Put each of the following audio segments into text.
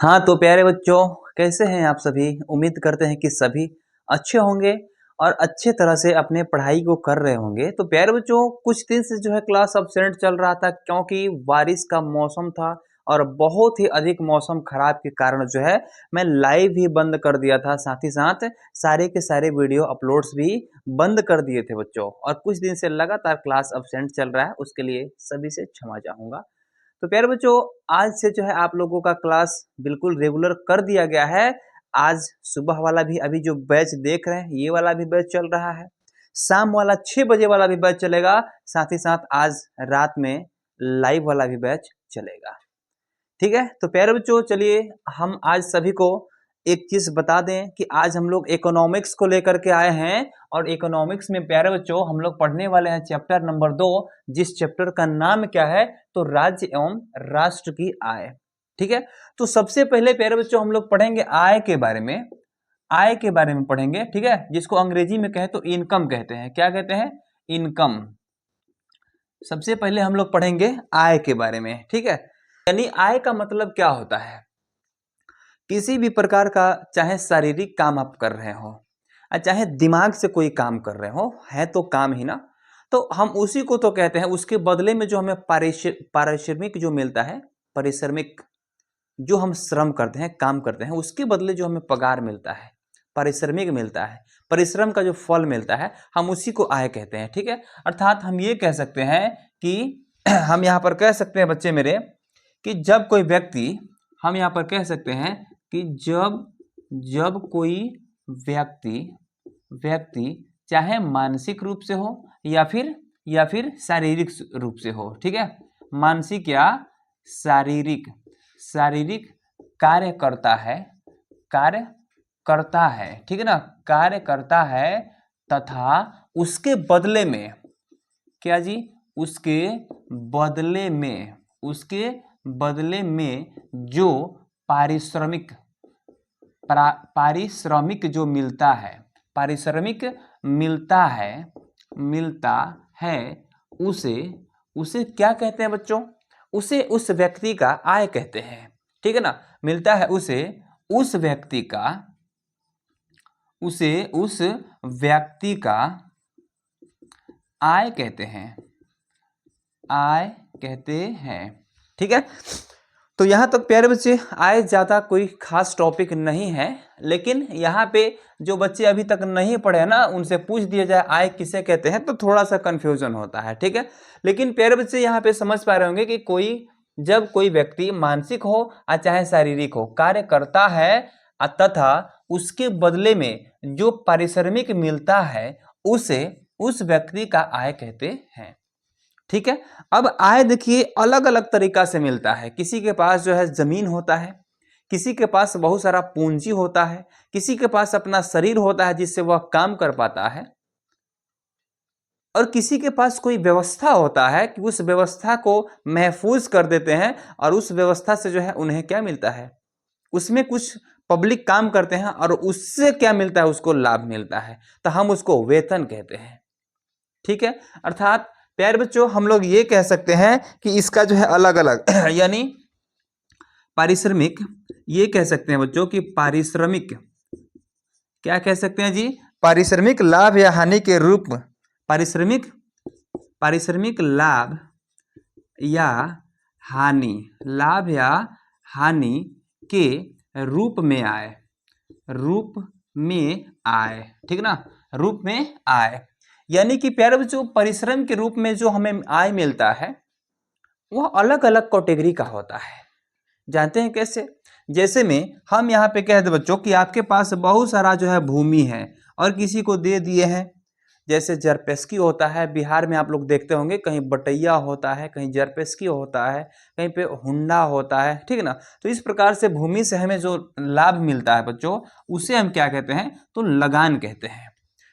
हाँ तो प्यारे बच्चों, कैसे हैं आप सभी। उम्मीद करते हैं कि सभी अच्छे होंगे और अच्छे तरह से अपने पढ़ाई को कर रहे होंगे। तो प्यारे बच्चों, कुछ दिन से जो है क्लास अब्सेंट चल रहा था क्योंकि बारिश का मौसम था और बहुत ही अधिक मौसम खराब के कारण जो है मैं लाइव ही बंद कर दिया था, साथ ही साथ सारे के सारे वीडियो अपलोड्स भी बंद कर दिए थे बच्चों। और कुछ दिन से लगातार क्लास अब्सेंट चल रहा है, उसके लिए सभी से क्षमा चाहूंगा। तो प्यारे बच्चों, आज से जो है आप लोगों का क्लास बिल्कुल रेगुलर कर दिया गया है। आज सुबह वाला भी अभी जो बैच देख रहे हैं ये वाला भी बैच चल रहा है, शाम वाला 6 बजे वाला भी बैच चलेगा, साथ ही साथ आज रात में लाइव वाला भी बैच चलेगा। ठीक है, तो प्यारे बच्चों चलिए हम आज सभी को एक चीज बता दें कि आज हम लोग इकोनॉमिक्स को लेकर के आए हैं। और इकोनॉमिक्स में प्यारे बच्चों हम लोग पढ़ने वाले हैं चैप्टर नंबर 2, जिस चैप्टर का नाम क्या है तो राज्य एवं राष्ट्र की आय। ठीक है, तो सबसे पहले प्यारे बच्चों हम लोग पढ़ेंगे आय के बारे में। आय के बारे में पढ़ेंगे, ठीक है, जिसको अंग्रेजी में कहे तो इनकम कहते हैं। क्या कहते हैं? इनकम। सबसे पहले हम लोग पढ़ेंगे आय के बारे में, ठीक है। यानी आय का मतलब क्या होता है? किसी भी प्रकार का चाहे शारीरिक काम आप कर रहे हो और चाहे दिमाग से कोई काम कर रहे हो, है तो काम ही ना। तो हम उसी को तो कहते हैं, उसके बदले में जो हमें पारिश्रमिक जो मिलता है, पारिश्रमिक जो हम श्रम करते हैं, काम करते हैं, उसके बदले जो हमें पगार मिलता है, पारिश्रमिक मिलता है, परिश्रम का जो फल मिलता है, हम उसी को आय कहते हैं। ठीक है, अर्थात हम ये कह सकते हैं कि हम यहाँ पर कह सकते हैं बच्चे मेरे कि जब कोई व्यक्ति, हम यहाँ पर कह सकते हैं कि जब जब कोई व्यक्ति व्यक्ति चाहे मानसिक रूप से हो या फिर शारीरिक रूप से हो, ठीक है, मानसिक या शारीरिक शारीरिक कार्य करता है, ठीक है ना, कार्य करता है तथा उसके बदले में, क्या जी, उसके बदले में जो पारिश्रमिक जो मिलता है, पारिश्रमिक मिलता है उसे उसे क्या कहते हैं बच्चों? उसे उस व्यक्ति का आय कहते हैं। ठीक है ना, मिलता है उसे उस व्यक्ति का आय कहते हैं, आय कहते हैं। ठीक है, तो यहां तक प्यारे बच्चे आय ज्यादा कोई खास टॉपिक नहीं है, लेकिन यहाँ पे जो बच्चे अभी तक नहीं पढ़े ना, उनसे पूछ दिया जाए आय किसे कहते हैं तो थोड़ा सा कंफ्यूजन होता है। ठीक है, लेकिन प्यारे बच्चे यहाँ पे समझ पा रहे होंगे कि जब कोई व्यक्ति मानसिक हो या चाहे शारीरिक हो कार्य करता है तथा उसके बदले में जो पारिश्रमिक मिलता है उसे उस व्यक्ति का आय कहते हैं। ठीक है, अब आय देखिए अलग अलग तरीका से मिलता है। किसी के पास जो है जमीन होता है, किसी के पास बहुत सारा पूंजी होता है, किसी के पास अपना शरीर होता है जिससे वह काम कर पाता है, और किसी के पास कोई व्यवस्था होता है कि उस व्यवस्था को महफूज कर देते हैं और उस व्यवस्था से जो है उन्हें क्या मिलता है, उसमें कुछ पब्लिक काम करते हैं और उससे क्या मिलता है, उसको लाभ मिलता है, तो हम उसको वेतन कहते हैं। ठीक है, अर्थात प्यारे बच्चों हम लोग ये कह सकते हैं कि इसका जो है अलग अलग यानी पारिश्रमिक, ये कह सकते हैं बच्चों कि पारिश्रमिक, क्या कह सकते हैं जी, पारिश्रमिक लाभ या हानि के रूप, पारिश्रमिक लाभ या हानि के रूप में आए, ठीक ना, रूप में आए। यानी कि प्यारे बच्चों परिश्रम के रूप में जो हमें आय मिलता है वह अलग अलग कैटेगरी का होता है। जानते हैं कैसे? जैसे में हम यहाँ पे कह दे बच्चों कि आपके पास बहुत सारा जो है भूमि है और किसी को दे दिए हैं, जैसे जरपेस्की होता है, बिहार में आप लोग देखते होंगे कहीं बटैया होता है, कहीं जरपेस्की होता है, कहीं पे हुंडा होता है, ठीक है ना। तो इस प्रकार से भूमि से हमें जो लाभ मिलता है बच्चों उसे हम क्या कहते हैं, तो लगान कहते हैं।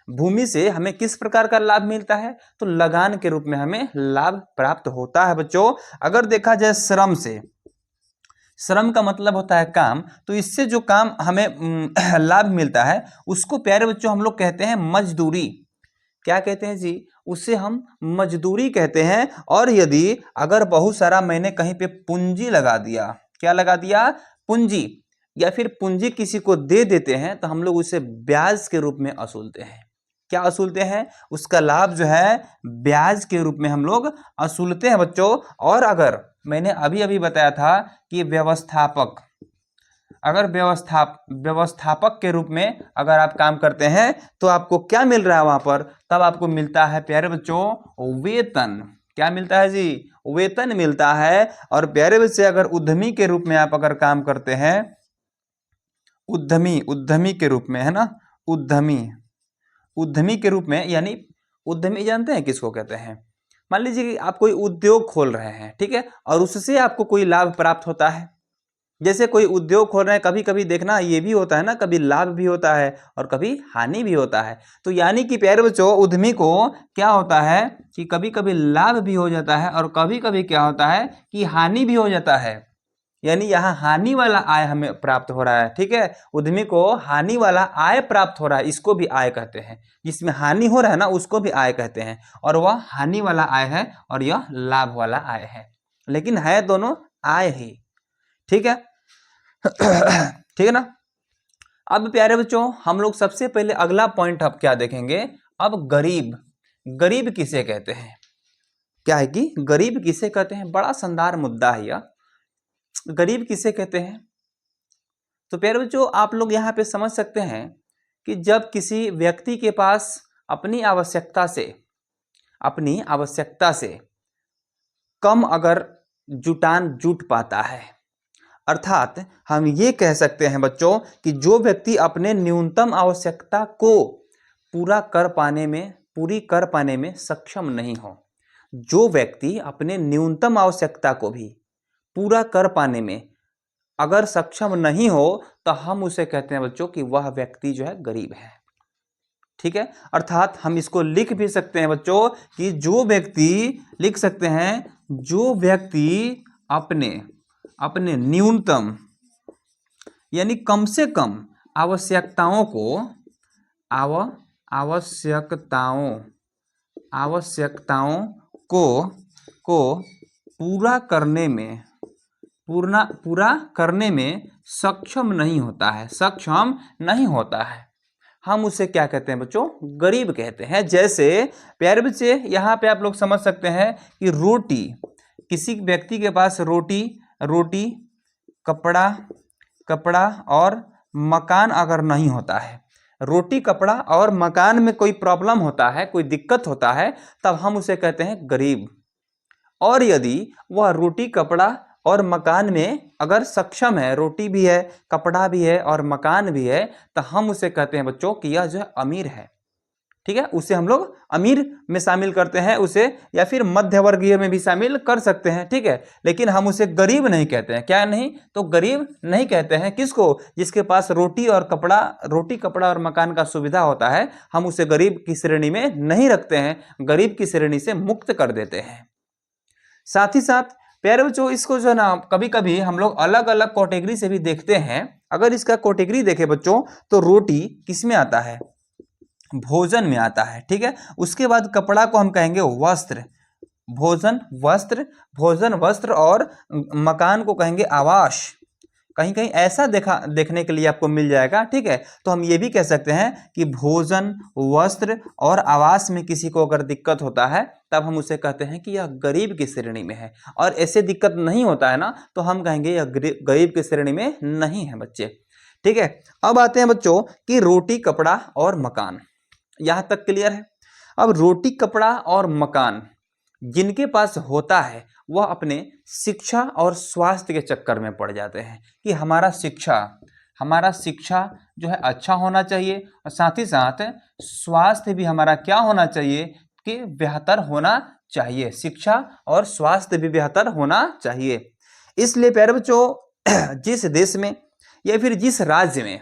भूमि से हमें किस प्रकार का लाभ मिलता है, तो लगान के रूप में हमें लाभ प्राप्त होता है बच्चों। अगर देखा जाए श्रम से, श्रम का मतलब होता है काम, तो इससे जो काम हमें लाभ मिलता है उसको प्यारे बच्चों हम लोग कहते हैं मजदूरी। क्या कहते हैं जी, उसे हम मजदूरी कहते हैं। और यदि अगर बहुत सारा मैंने कहीं पे पूंजी लगा दिया, क्या लगा दिया, पूंजी या फिर पूंजी किसी को दे देते हैं तो हम लोग उसे ब्याज के रूप में वसूलते हैं। क्या वसूलते हैं? उसका लाभ जो है ब्याज के रूप में हम लोग वसूलते हैं बच्चों। और अगर मैंने अभी अभी बताया था कि व्यवस्थापक, अगर व्यवस्थापक के रूप में अगर आप काम करते हैं तो आपको क्या मिल रहा है वहां पर? तब आपको मिलता है प्यारे बच्चों वेतन। क्या मिलता है जी? वेतन मिलता है। और प्यारे बच्चे अगर उद्यमी के रूप में आप अगर काम करते हैं, उद्यमी के रूप में, है ना, उद्यमी के रूप में, यानी उद्यमी जानते हैं किसको कहते हैं? मान लीजिए कि आप कोई उद्योग खोल रहे हैं, ठीक है, और उससे आपको कोई लाभ प्राप्त होता है। जैसे कोई उद्योग खोल रहे हैं, कभी कभी देखना ये भी होता है ना, कभी लाभ भी होता है और कभी हानि भी होता है। तो यानी कि प्यारे बच्चों उद्यमी को क्या होता है कि कभी कभी लाभ भी हो जाता है और कभी कभी क्या होता है कि हानि भी हो जाता है। यानी यहाँ हानि वाला आय हमें प्राप्त हो रहा है, ठीक है, उद्यमी को हानि वाला आय प्राप्त हो रहा है, इसको भी आय कहते हैं। जिसमें हानि हो रहा है ना उसको भी आय कहते हैं, और वह हानि वाला आय है और यह लाभ वाला आय है, लेकिन है दोनों आय ही। ठीक है ठीक है ना। अब प्यारे बच्चों हम लोग सबसे पहले अगला पॉइंट अब क्या देखेंगे? अब गरीब। गरीब किसे कहते हैं? क्या है कि गरीब किसे कहते हैं? बड़ा शानदार मुद्दा है यह। गरीब किसे कहते हैं? तो प्यारे बच्चों आप लोग यहाँ पे समझ सकते हैं कि जब किसी व्यक्ति के पास अपनी आवश्यकता से कम अगर जुटान जुट पाता है, अर्थात हम ये कह सकते हैं बच्चों कि जो व्यक्ति अपने न्यूनतम आवश्यकता को पूरी कर पाने में सक्षम नहीं हो, जो व्यक्ति अपने न्यूनतम आवश्यकता को भी पूरा कर पाने में अगर सक्षम नहीं हो तो हम उसे कहते हैं बच्चों कि वह व्यक्ति जो है गरीब है। ठीक है, अर्थात हम इसको लिख भी सकते हैं बच्चों कि जो व्यक्ति, लिख सकते हैं, जो व्यक्ति अपने न्यूनतम यानी कम से कम आवश्यकताओं को पूरा करने में सक्षम नहीं होता है, हम उसे क्या कहते हैं बच्चों? गरीब कहते हैं। जैसे प्यारे बच्चे यहाँ पे आप लोग समझ सकते हैं कि रोटी, किसी व्यक्ति के पास रोटी कपड़ा और मकान अगर नहीं होता है, रोटी कपड़ा और मकान में कोई प्रॉब्लम होता है, कोई दिक्कत होता है, तब हम उसे कहते हैं गरीब। और यदि वह रोटी कपड़ा और मकान में अगर सक्षम है, रोटी भी है, कपड़ा भी है और मकान भी है, तो हम उसे कहते हैं बच्चों कि यह जो है अमीर है। ठीक है, उसे हम लोग अमीर में शामिल करते हैं उसे, या फिर मध्य वर्गीय में भी शामिल कर सकते हैं। ठीक है, लेकिन हम उसे गरीब नहीं कहते हैं। क्या नहीं? तो गरीब नहीं कहते हैं किसको? जिसके पास रोटी कपड़ा और मकान का सुविधा होता है, हम उसे गरीब की श्रेणी में नहीं रखते हैं, गरीब की श्रेणी से मुक्त कर देते हैं। साथ ही साथ प्यारे बच्चों इसको जो है ना कभी कभी हम लोग अलग अलग कैटेगरी से भी देखते हैं। अगर इसका कैटेगरी देखें बच्चों तो रोटी किस में आता है? भोजन में आता है। ठीक है, उसके बाद कपड़ा को हम कहेंगे वस्त्र, भोजन वस्त्र, और मकान को कहेंगे आवास। कहीं कहीं ऐसा देखने के लिए आपको मिल जाएगा। ठीक है, तो हम ये भी कह सकते हैं कि भोजन वस्त्र और आवास में किसी को अगर दिक्कत होता है तब हम उसे कहते हैं कि यह गरीब की श्रेणी में है, और ऐसे दिक्कत नहीं होता है ना तो हम कहेंगे यह गरीब की श्रेणी में नहीं है बच्चे। ठीक है, अब आते हैं बच्चों कि रोटी कपड़ा और मकान, यहां तक क्लियर है। अब रोटी कपड़ा और मकान जिनके पास होता है वह अपने शिक्षा और स्वास्थ्य के चक्कर में पड़ जाते हैं कि हमारा शिक्षा जो है अच्छा होना चाहिए, और साथ ही साथ स्वास्थ्य भी हमारा क्या होना चाहिए कि बेहतर होना चाहिए, शिक्षा और स्वास्थ्य भी बेहतर होना चाहिए। इसलिए प्यारे बच्चों जिस देश में या फिर जिस राज्य में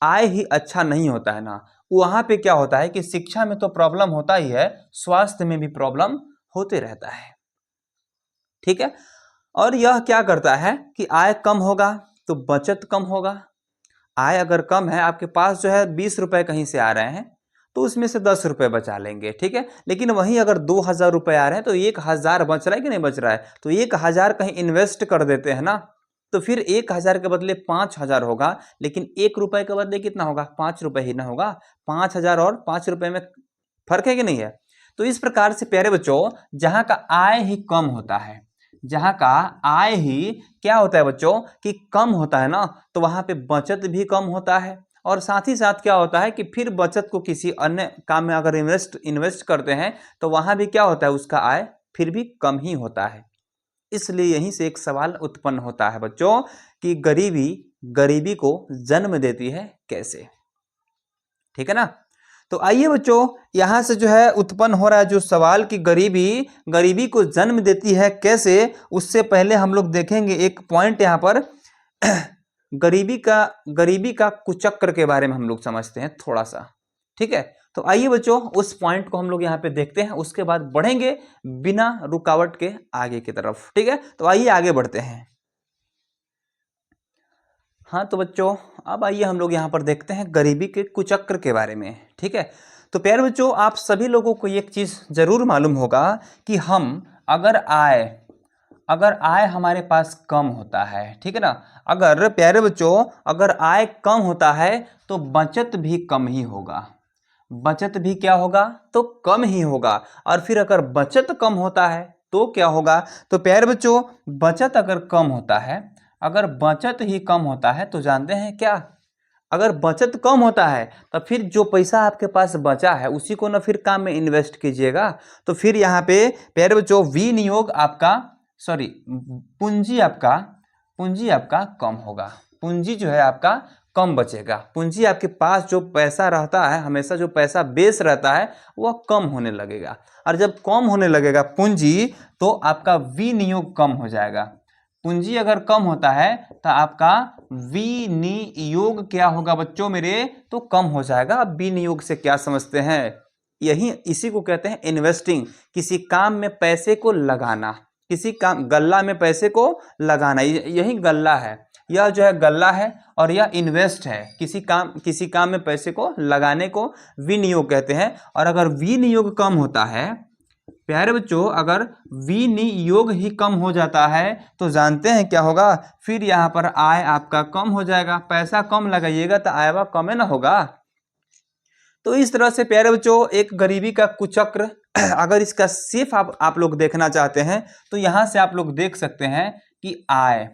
आय ही अच्छा नहीं होता है ना, वहां पे क्या होता है कि शिक्षा में तो प्रॉब्लम होता ही है, स्वास्थ्य में भी प्रॉब्लम होते रहता है। ठीक है, और यह क्या करता है कि आय कम होगा तो बचत कम होगा। आय अगर कम है, आपके पास जो है 20 रुपए कहीं से आ रहे हैं तो उसमें से 10 रुपए बचा लेंगे। ठीक है, लेकिन वहीं अगर 2000 रुपए आ रहे हैं तो 1000 बच रहा है कि नहीं बच रहा है? तो 1000 कहीं इन्वेस्ट कर देते हैं ना, तो फिर 1000 के बदले 5000 होगा, लेकिन 1 रुपए के बदले कितना होगा? 5 रुपए ही ना होगा। 5000 और 5 रुपए में फर्क है कि नहीं है? तो इस प्रकार से प्यारे बच्चों, जहां का आय ही कम होता है, जहां का आय ही क्या होता है बच्चों कि कम होता है ना, तो वहां पे बचत भी कम होता है। और साथ ही साथ क्या होता है कि फिर बचत को किसी अन्य काम में अगर इन्वेस्ट करते हैं तो वहां भी क्या होता है, उसका आय फिर भी कम ही होता है। इसलिए यहीं से एक सवाल उत्पन्न होता है बच्चों कि गरीबी को जन्म देती है कैसे? ठीक है ना। तो आइए बच्चों, यहां से जो है उत्पन्न हो रहा है जो सवाल कि गरीबी को जन्म देती है कैसे, उससे पहले हम लोग देखेंगे एक पॉइंट यहां पर गरीबी का कुचक्र के बारे में हम लोग समझते हैं थोड़ा सा। ठीक है, तो आइए बच्चों उस पॉइंट को हम लोग यहाँ पे देखते हैं, उसके बाद बढ़ेंगे बिना रुकावट के आगे की तरफ। ठीक है, तो आइए आगे बढ़ते हैं। हाँ तो बच्चों, अब आइए हम लोग यहाँ पर देखते हैं गरीबी के कुचक्र के बारे में। ठीक है, तो प्यारे बच्चों, आप सभी लोगों को एक चीज़ जरूर मालूम होगा कि हम अगर आय हमारे पास कम होता है, ठीक है ना, अगर प्यारे बच्चों अगर आय कम होता है तो बचत भी कम ही होगा। बचत भी क्या होगा? तो कम ही होगा। और फिर अगर बचत कम होता है तो क्या होगा? तो प्यारे बच्चों, बचत अगर कम होता है, अगर बचत ही कम होता है तो जानते हैं क्या, अगर बचत कम होता है तो फिर जो पैसा आपके पास बचा है उसी को ना फिर काम में इन्वेस्ट कीजिएगा। तो फिर यहाँ पे प्यारे बच्चों विनियोग आपका पूंजी आपका कम होगा। पूंजी जो है आपका कम बचेगा। पूंजी आपके पास जो पैसा रहता है, हमेशा जो पैसा बेस रहता है वह कम होने लगेगा। और जब कम होने लगेगा पूंजी, तो आपका विनियोग कम हो जाएगा। पूंजी अगर कम होता है तो आपका विनियोग क्या होगा बच्चों मेरे? तो कम हो जाएगा। अब विनियोग से क्या समझते हैं? इसी को कहते हैं इन्वेस्टिंग, किसी काम में पैसे को लगाना, किसी काम गल्ला में पैसे को लगाना, यही गल्ला है। यह जो है गल्ला है और यह इन्वेस्ट है, किसी काम में पैसे को लगाने को विनियोग कहते हैं। और अगर विनियोग कम होता है प्यारे बच्चों, अगर विनियोग ही कम हो जाता है तो जानते हैं क्या होगा? फिर यहाँ पर आय आपका कम हो जाएगा। पैसा कम लगाइएगा तो आय कम है ना होगा। तो इस तरह से प्यारे बच्चों एक गरीबी का कुचक्र अगर इसका सिर्फ आप लोग देखना चाहते हैं तो यहाँ से आप लोग देख सकते हैं कि आय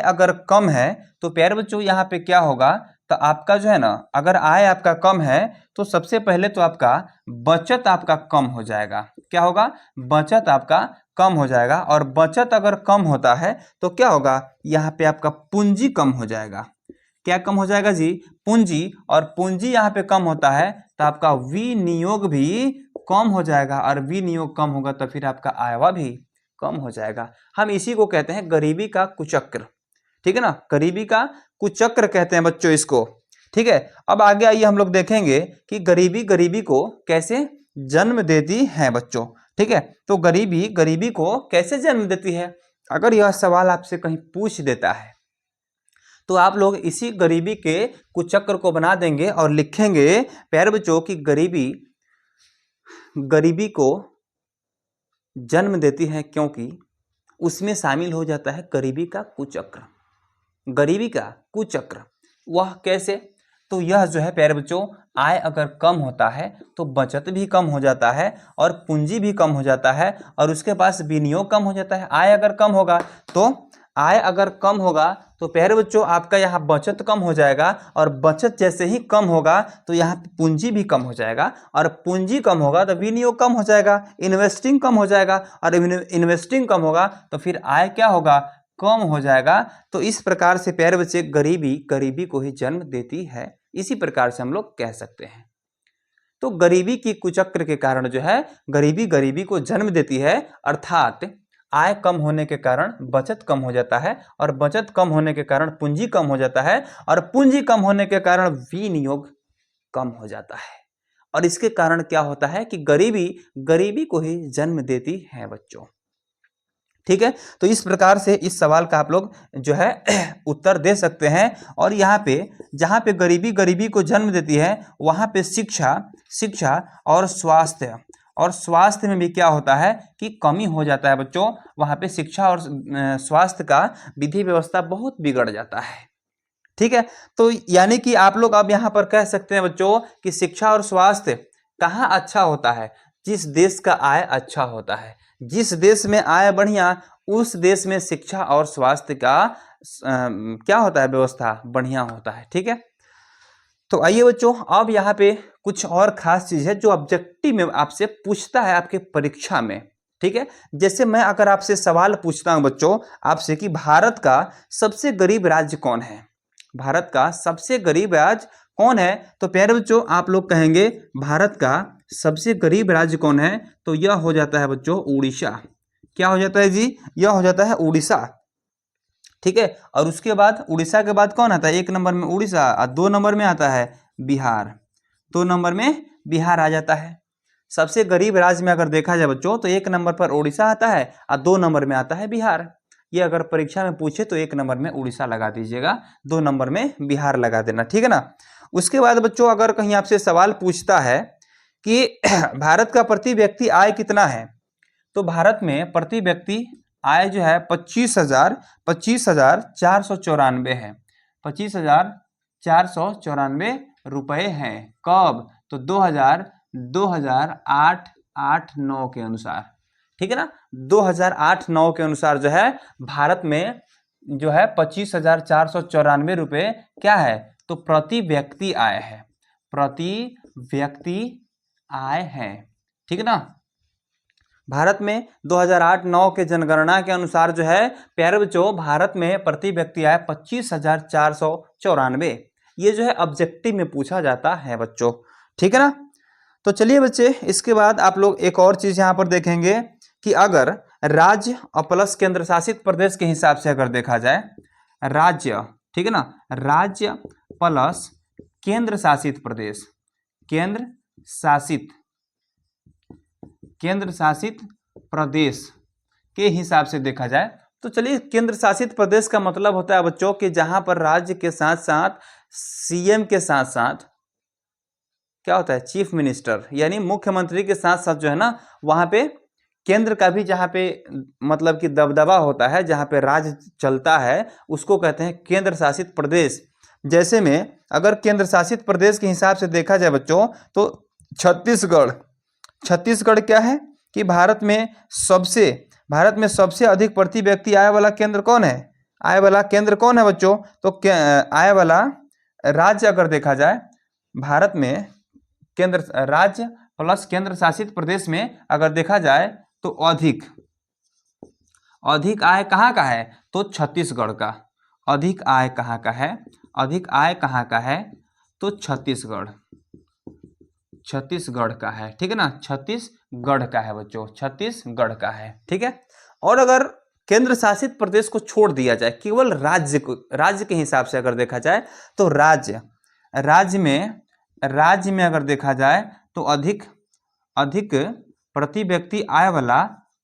अगर कम है तो प्यारे बच्चों यहाँ पे क्या होगा? तो आपका जो है ना, अगर आय आपका कम है तो सबसे पहले तो आपका बचत आपका कम हो जाएगा। क्या होगा? बचत आपका कम हो जाएगा। और बचत अगर कम होता है तो क्या होगा? यहाँ पे आपका पूंजी कम हो जाएगा। क्या कम हो जाएगा जी? पूंजी। और पूंजी यहाँ पे कम होता है तो आपका विनियोग भी कम हो जाएगा। और विनियोग कम होगा तो फिर आपका आयवा भी कम हो जाएगा। हम इसी को कहते हैं गरीबी का कुचक्र। ठीक है ना, गरीबी का कुचक्र कहते हैं बच्चों इसको। ठीक है, अब आगे आइए हम लोग देखेंगे कि गरीबी को कैसे जन्म देती है बच्चों। ठीक है, तो गरीबी को कैसे जन्म देती है, अगर यह सवाल आपसे कहीं पूछ देता है तो आप लोग इसी गरीबी के कुचक्र को बना देंगे और लिखेंगे प्यारे बच्चों की गरीबी को जन्म देती है क्योंकि उसमें शामिल हो जाता है गरीबी का कुचक्र। गरीबी का कुचक्र वह कैसे? तो यह जो है प्यारे बच्चों, आय अगर कम होता है तो बचत भी कम हो जाता है और पूंजी भी कम हो जाता है और उसके पास विनियोग कम हो जाता है। आय अगर कम होगा तो प्यारे बच्चों आपका यहाँ बचत कम हो जाएगा। और बचत जैसे ही कम होगा तो यहाँ पूंजी भी कम हो जाएगा। और पूंजी कम होगा तो विनियोग कम हो जाएगा, इन्वेस्टिंग कम हो जाएगा। और इन्वेस्टिंग कम होगा तो फिर आय क्या होगा? कम हो जाएगा। तो इस प्रकार से प्यारे बच्चे गरीबी को ही जन्म देती है, इसी प्रकार से हम लोग कह सकते हैं। तो गरीबी की कुचक्र के कारण जो है गरीबी को जन्म देती है, अर्थात आय कम होने के कारण बचत कम हो जाता है और बचत कम होने के कारण पूंजी कम हो जाता है और पूंजी कम होने के कारण विनियोग कम हो जाता है। और इसके कारण क्या होता है कि गरीबी को ही जन्म देती है बच्चों। ठीक है, तो इस प्रकार से इस सवाल का आप लोग जो है उत्तर दे सकते हैं। और यहाँ पे जहाँ पे गरीबी को जन्म देती है वहाँ पे शिक्षा और स्वास्थ्य और स्वास्थ्य में भी क्या होता है कि कमी हो जाता है बच्चों। वहाँ पे शिक्षा और स्वास्थ्य का विधि व्यवस्था बहुत बिगड़ जाता है। ठीक है, तो यानी कि आप लोग अब यहाँ पर कह सकते हैं बच्चों कि शिक्षा और स्वास्थ्य कहाँ अच्छा होता है? जिस देश का आय अच्छा होता है। जिस देश में आय बढ़िया, उस देश में शिक्षा और स्वास्थ्य का क्या होता है, व्यवस्था बढ़िया होता है। ठीक है, तो आइए बच्चों, अब यहाँ पे कुछ और खास चीज है जो ऑब्जेक्टिव में आपसे पूछता है आपके परीक्षा में। ठीक है, जैसे मैं अगर आपसे सवाल पूछता हूं बच्चों आपसे कि भारत का सबसे गरीब राज्य कौन है, भारत का सबसे गरीब राज्य कौन है, तो प्यारे बच्चों आप लोग कहेंगे भारत का सबसे गरीब राज्य कौन है, तो यह हो जाता है बच्चों उड़ीसा। क्या हो जाता है जी? यह हो जाता है उड़ीसा। ठीक है, और उसके बाद उड़ीसा के बाद कौन आता है? 1 नंबर में उड़ीसा और 2 नंबर में आता है बिहार। 2 नंबर में बिहार आ जाता है। सबसे गरीब राज्य में अगर देखा जाए बच्चों तो 1 नंबर पर उड़ीसा आता है और 2 नंबर में आता है बिहार। ये अगर परीक्षा में पूछे तो 1 नंबर में उड़ीसा लगा दीजिएगा, 2 नंबर में बिहार लगा देना। ठीक है ना। उसके बाद बच्चों अगर कहीं आपसे सवाल पूछता है कि भारत का प्रति व्यक्ति आय कितना है, तो भारत में प्रति व्यक्ति आय जो है 25,494 है। 25,494 रुपए हैं। कब? तो 2008-9 के अनुसार। ठीक है ना, 2008-9 के अनुसार जो है भारत में जो है 25,494 रुपए क्या है, तो प्रति व्यक्ति आय है। प्रति व्यक्ति आय है। ठीक है ना। भारत में 2008-9 के जनगणना के अनुसार जो है प्यारे बच्चों भारत में प्रति व्यक्ति आय 25,494। ये जो है ऑब्जेक्टिव में पूछा जाता है बच्चों। ठीक है ना। तो चलिए बच्चे, इसके बाद आप लोग एक और चीज यहाँ पर देखेंगे कि अगर राज्य और प्लस केंद्र शासित प्रदेश के हिसाब से अगर देखा जाए, राज्य, ठीक है ना, राज्य प्लस केंद्र शासित प्रदेश, केंद्र शासित प्रदेश के हिसाब से देखा जाए तो चलिए, केंद्र शासित प्रदेश का मतलब होता है बच्चों कि जहां पर राज्य के साथ साथ सीएम के साथ साथ क्या होता है, चीफ मिनिस्टर यानी मुख्यमंत्री के साथ साथ जो है ना, वहां पे केंद्र का भी जहां पे मतलब कि दबदबा होता है, जहां पे राज्य चलता है, उसको कहते हैं केंद्र शासित प्रदेश। जैसे में अगर केंद्र शासित प्रदेश के हिसाब से देखा जाए बच्चों तो छत्तीसगढ़ क्या है कि भारत में सबसे अधिक प्रति व्यक्ति आय वाला केंद्र कौन है, आय वाला केंद्र कौन है बच्चों, तो आय वाला राज्य अगर देखा जाए भारत में केंद्र राज्य प्लस केंद्र शासित प्रदेश में अगर देखा जाए तो अधिक आय कहाँ का है, तो छत्तीसगढ़ का। अधिक आय कहाँ का है, अधिक आय कहाँ का है, तो छत्तीसगढ़ का है। ठीक है ना, छत्तीसगढ़ का है बच्चों, छत्तीसगढ़ का है। ठीक है, और अगर केंद्र शासित प्रदेश को छोड़ दिया जाए, केवल राज्य के हिसाब से अगर देखा जाए तो राज्य में अगर देखा जाए तो अधिक प्रति व्यक्ति आय वाला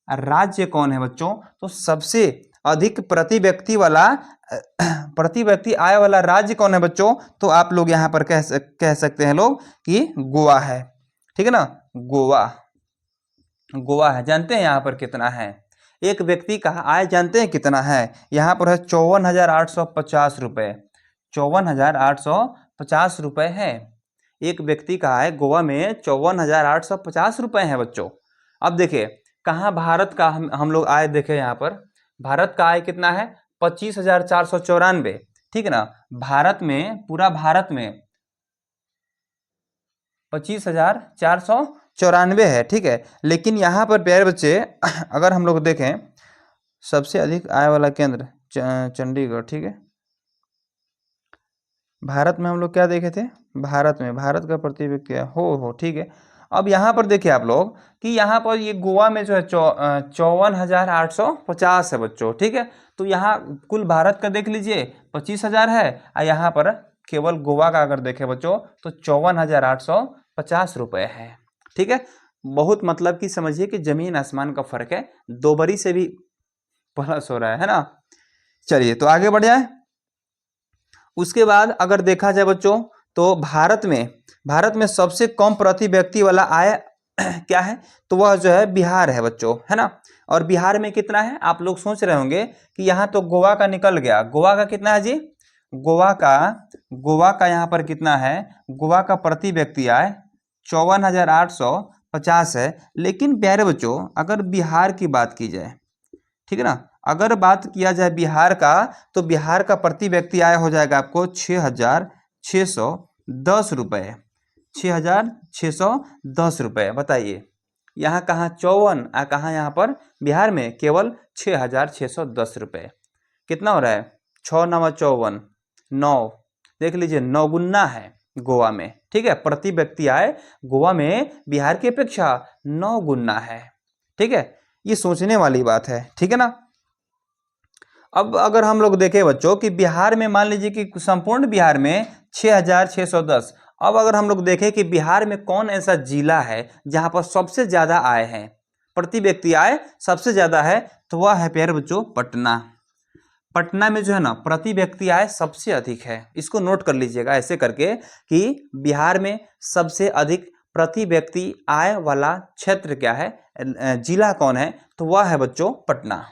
राज्य कौन है बच्चों, तो सबसे अधिक प्रति व्यक्ति आय वाला राज्य कौन है बच्चों, तो आप लोग यहां पर कह सकते हैं लोग कि गोवा है। ठीक है ना, गोवा है। जानते हैं यहां पर कितना है, एक व्यक्ति का आय जानते हैं कितना है, यहां पर है 54,850 रुपए। 54,850 रुपए है एक व्यक्ति का आय गोवा में, 54,850 रुपए है बच्चों। अब देखिए कहाँ भारत का हम लोग आय देखें, यहाँ पर भारत का आय कितना है, 25,494। ठीक है ना, भारत में, पूरा भारत में 25,494 है। ठीक है, लेकिन यहाँ पर प्यारे बच्चे अगर हम लोग देखें सबसे अधिक आय वाला केंद्र चंडीगढ़। ठीक है, भारत में हम लोग क्या देखे थे, भारत का प्रति व्यक्ति हो ठीक है। अब यहाँ पर देखिए आप लोग कि यहाँ पर ये गोवा में जो है 54,850 है बच्चों। ठीक है, तो यहाँ कुल भारत का देख लीजिए 25,000 है, और यहाँ पर केवल गोवा का अगर देखें बच्चों तो 54,850 रुपए है। ठीक है, बहुत मतलब कि समझिए कि जमीन आसमान का फर्क है, 2 बरी से भी प्लस हो रहा है ना। चलिए तो आगे बढ़ जाए। उसके बाद अगर देखा जाए बच्चों तो भारत में सबसे कम प्रति व्यक्ति वाला आय क्या है, तो वह जो है बिहार है बच्चों, है ना। और बिहार में कितना है, आप लोग सोच रहे होंगे कि यहाँ तो गोवा का निकल गया, गोवा का कितना है जी, गोवा का यहाँ पर कितना है, गोवा का प्रति व्यक्ति आय 54,850 है। लेकिन प्यारे बच्चों अगर बिहार की बात की जाए, ठीक है ना, अगर बात किया जाए बिहार का, तो बिहार का प्रति व्यक्ति आय हो जाएगा आपको 6,610 रुपये, 6,610 रुपये। बताइए यहाँ कहाँ 54 कहाँ यहाँ पर बिहार में केवल 6,610 रुपये। कितना हो रहा है, 6×9 = 54, 9, देख लीजिए 9 गुना है गोवा में, ठीक है। प्रति व्यक्ति आय गोवा में बिहार की अपेक्षा 9 गुना है, ठीक है। ये सोचने वाली बात है, ठीक है ना। अब अगर हम लोग देखें बच्चों कि बिहार में मान लीजिए कि संपूर्ण बिहार में 6,610, अब अगर हम लोग देखें कि बिहार में कौन ऐसा जिला है जहां पर सबसे ज्यादा आय है, प्रति व्यक्ति आय सबसे ज्यादा है, तो वह है प्यारे बच्चों पटना। पटना में जो है ना प्रति व्यक्ति आय सबसे अधिक है। इसको नोट कर लीजिएगा ऐसे करके कि बिहार में सबसे अधिक प्रति व्यक्ति आय वाला क्षेत्र क्या है, जिला कौन है, तो वह है बच्चों पटना,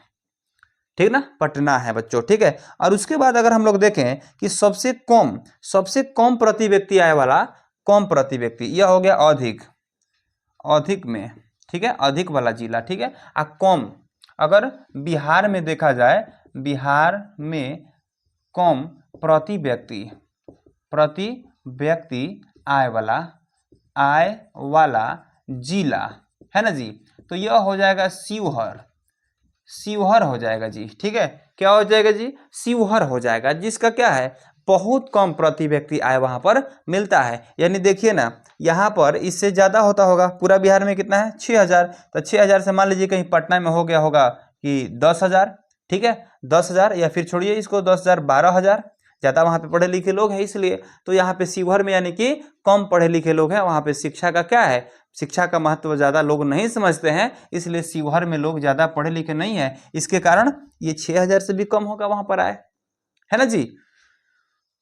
ठीक ना, पटना है बच्चों, ठीक है। और उसके बाद अगर हम लोग देखें कि सबसे कम प्रति व्यक्ति आय वाला, कम प्रति व्यक्ति, यह हो गया अधिक में, ठीक है, अधिक वाला जिला, ठीक है। कम अगर बिहार में देखा जाए, बिहार में कम प्रति व्यक्ति आय वाला जिला है ना जी, तो यह हो जाएगा शिवहर हो जाएगा जी, ठीक है। क्या हो जाएगा जी, शिवहर हो जाएगा, जिसका क्या है बहुत कम प्रति व्यक्ति आय वहां पर मिलता है। यानी देखिए ना यहाँ पर इससे ज्यादा होता होगा, पूरा बिहार में कितना है 6,000, तो 6,000 से मान लीजिए कहीं पटना में हो गया होगा कि 10,000, ठीक है, 10,000, या फिर छोड़िए इसको 10,000 12,000, ज्यादा वहां पे पढ़े लिखे लोग हैं इसलिए। तो यहाँ पे शिवहर में यानी कि कम पढ़े लिखे लोग हैं, वहां पे शिक्षा का क्या है, शिक्षा का महत्व ज्यादा लोग नहीं समझते हैं, इसलिए शिवहर में लोग ज्यादा पढ़े लिखे नहीं है, इसके कारण ये 6,000 से भी कम होगा वहां पर आए, है ना जी।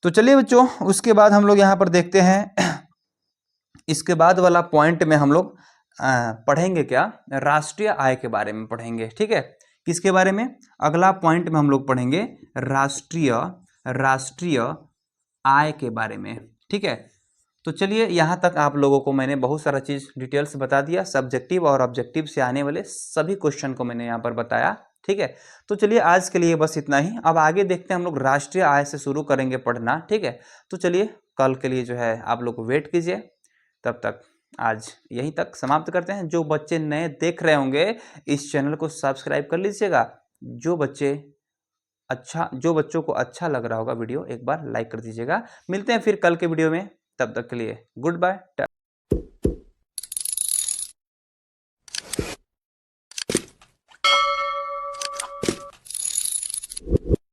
तो चलिए बच्चों उसके बाद हम लोग यहाँ पर देखते हैं, इसके बाद वाला पॉइंट में हम लोग पढ़ेंगे क्या, राष्ट्रीय आय के बारे में पढ़ेंगे, ठीक है। किसके बारे में, अगला पॉइंट में हम लोग पढ़ेंगे राष्ट्रीय आय के बारे में, ठीक है। तो चलिए यहाँ तक आप लोगों को मैंने बहुत सारा चीज़ डिटेल्स बता दिया, सब्जेक्टिव और ऑब्जेक्टिव से आने वाले सभी क्वेश्चन को मैंने यहाँ पर बताया, ठीक है। तो चलिए आज के लिए बस इतना ही, अब आगे देखते हैं हम लोग राष्ट्रीय आय से शुरू करेंगे पढ़ना, ठीक है। तो चलिए कल के लिए जो है आप लोग वेट कीजिए, तब तक आज यहीं तक समाप्त करते हैं। जो बच्चे नए देख रहे होंगे इस चैनल को सब्सक्राइब कर लीजिएगा, जो बच्चों को अच्छा लग रहा होगा वीडियो एक बार लाइक कर दीजिएगा। मिलते हैं फिर कल के वीडियो में, तब तक के लिए गुड बाय।